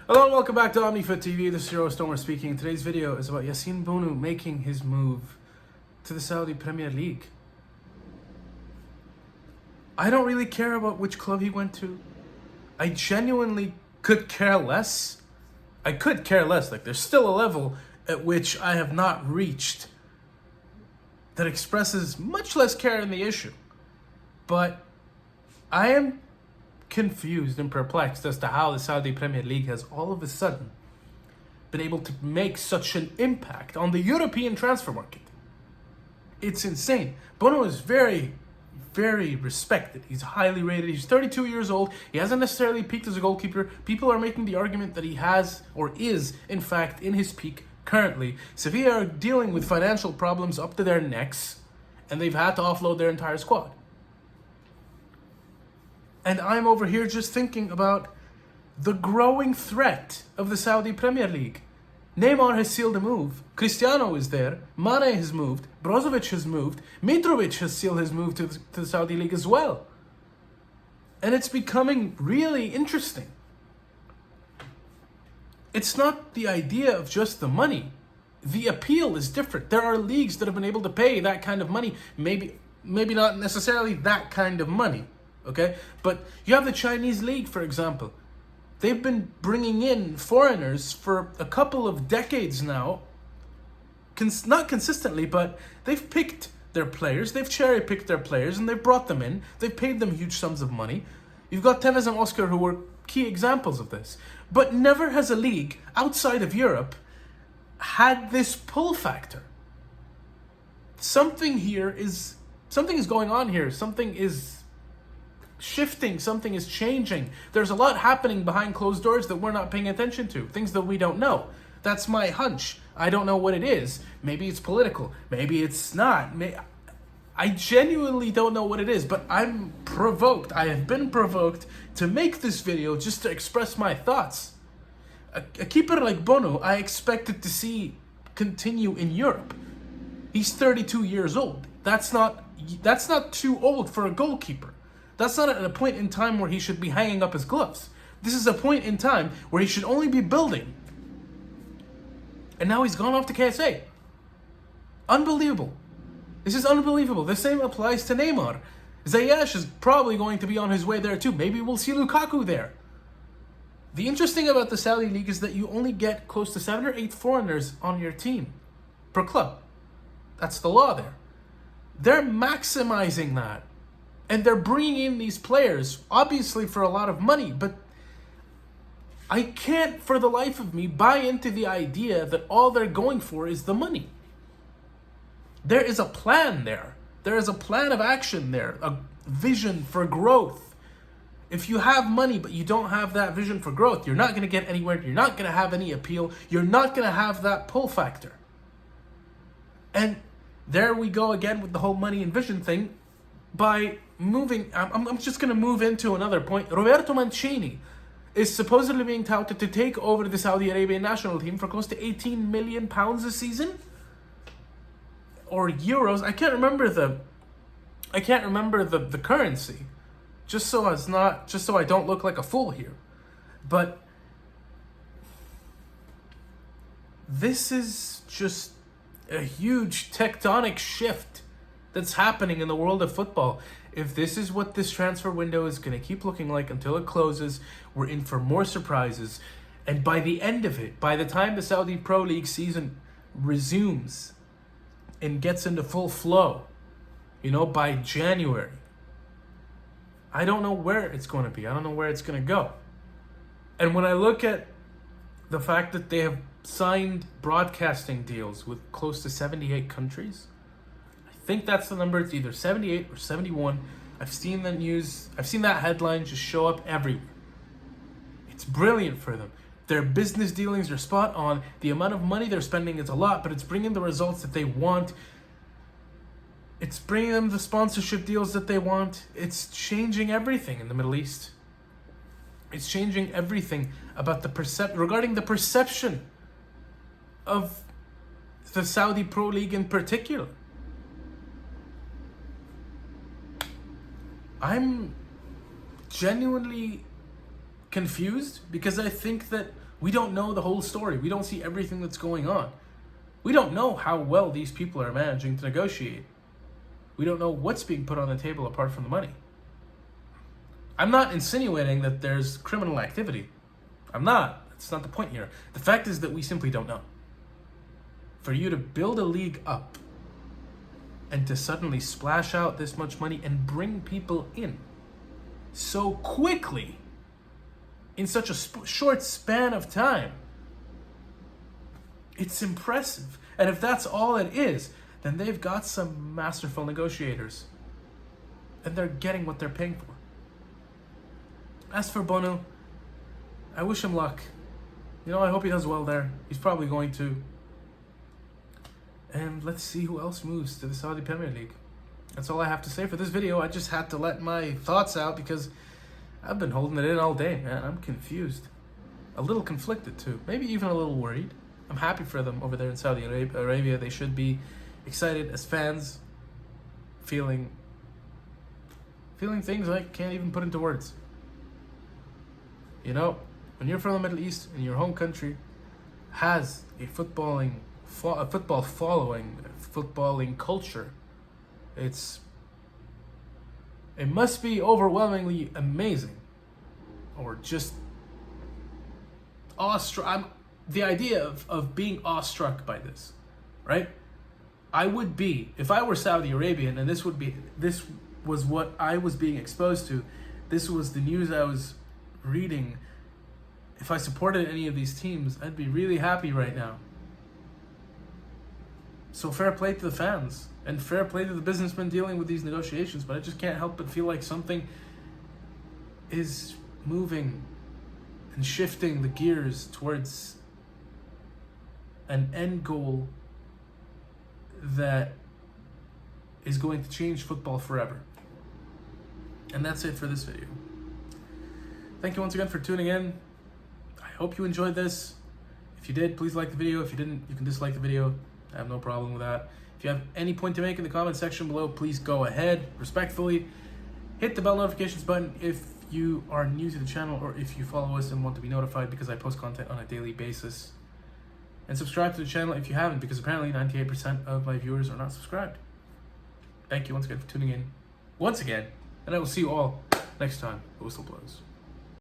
Hello and welcome back to OmniFoot TV. This is your host Omar speaking. Today's video is about Yassine Bono making his move to the Saudi Premier League. I don't really care about which club he went to. I genuinely could care less. I could care less. Like, there's still a level at which I have not reached that expresses much less care in the issue. But I am confused and perplexed as to how the Saudi Premier League has all of a sudden been able to make such an impact on the European transfer market. It's insane. Bono is very, very respected. He's highly rated. He's 32 years old. He hasn't necessarily peaked as a goalkeeper. People are making the argument that he has or is, in fact, in his peak currently. Sevilla are dealing with financial problems up to their necks, and they've had to offload their entire squad. And I'm over here just thinking about the growing threat of the Saudi Premier League. Neymar has sealed a move. Cristiano is there. Mane has moved. Brozovic has moved. Mitrovic has sealed his move to the Saudi League as well. And it's becoming really interesting. It's not the idea of just the money. The appeal is different. There are leagues that have been able to pay that kind of money. Maybe not necessarily that kind of money. Okay, but you have the Chinese league, for example. They've been bringing in foreigners for a couple of decades now. Not consistently, but they've picked their players. They've cherry-picked their players, and they've brought them in. They've paid them huge sums of money. You've got Tevez and Oscar, who were key examples of this. But never has a league outside of Europe had this pull factor. Something is going on here. Something is shifting, something is changing. There's a lot happening behind closed doors that we're not paying attention to, things that we don't know. That's my hunch. I don't know what it is. Maybe it's political. Maybe it's not. I genuinely don't know what it is, but I'm provoked. I have been provoked to make this video just to express my thoughts. A keeper like Bono, I expected to see continue in Europe. He's 32 years old. That's not too old for a goalkeeper. That's not at a point in time where he should be hanging up his gloves. This is a point in time where he should only be building. And now he's gone off to KSA. Unbelievable. This is unbelievable. The same applies to Neymar. Ziyech is probably going to be on his way there too. Maybe we'll see Lukaku there. The interesting about the Saudi League is that you only get close to 7 or 8 foreigners on your team per club. That's the law there. They're maximizing that. And they're bringing in these players, obviously for a lot of money, but I can't for the life of me buy into the idea that all they're going for is the money. There is a plan there. There is a plan of action there, a vision for growth. If you have money but you don't have that vision for growth, you're not going to get anywhere. You're not going to have any appeal. You're not going to have that pull factor. And there we go again with the whole money and vision thing. By moving, I'm just going to move into another point. Roberto Mancini is supposedly being touted to take over the Saudi Arabian national team for close to 18 million pounds a season, or euros. I can't remember the currency, just so I don't look like a fool here. But this is just a huge tectonic shift that's happening in the world of football. If this is what this transfer window is going to keep looking like until it closes, we're in for more surprises. And by the end of it, by the time the Saudi Pro League season resumes and gets into full flow, by January, I don't know where it's going to be. I don't know where it's going to go. And when I look at the fact that they have signed broadcasting deals with close to 78 countries, I think that's the number. It's either 78 or 71. I've seen the news. I've seen that headline just show up everywhere. It's brilliant for them. Their business dealings are spot on. The amount of money they're spending is a lot, but it's bringing the results that they want. It's bringing them the sponsorship deals that they want. It's changing everything in the Middle East. It's changing everything about regarding the perception of the Saudi Pro League in particular. I'm genuinely confused because I think that We don't know the whole story. We don't see everything that's going on. We don't know how well these people are managing to negotiate. We don't know what's being put on the table apart from the money. I'm not insinuating that there's criminal activity. I'm not. That's not the point here. The fact is that we simply don't know. For you to build a league up and to suddenly splash out this much money and bring people in so quickly in such a short span of time, it's impressive. And if that's all it is, then they've got some masterful negotiators. And they're getting what they're paying for. As for Bono, I wish him luck. I hope he does well there. He's probably going to. And let's see who else moves to the Saudi Premier League. That's all I have to say for this video. I just had to let my thoughts out because I've been holding it in all day, man. I'm confused. A little conflicted too. Maybe even a little worried. I'm happy for them over there in Saudi Arabia. They should be excited as fans, feeling things I can't even put into words. When you're from the Middle East and your home country has a football following, a footballing culture, it must be overwhelmingly amazing, or just awestruck. The idea of being awestruck by this, right? I would be, if I were Saudi Arabian, and this was what I was being exposed to, this was the news I was reading. If I supported any of these teams, I'd be really happy right now. So fair play to the fans, and fair play to the businessmen dealing with these negotiations, but I just can't help but feel like something is moving and shifting the gears towards an end goal that is going to change football forever. And that's it for this video. Thank you once again for tuning in. I hope you enjoyed this. If you did, please like the video. If you didn't, you can dislike the video. I have no problem with that. If you have any point to make in the comment section below, please go ahead, respectfully. Hit the bell notifications button if you are new to the channel, or if you follow us and want to be notified, because I post content on a daily basis. And subscribe to the channel if you haven't, because apparently 98% of my viewers are not subscribed. Thank you once again for tuning in. Once again, and I will see you all next time the whistle blows.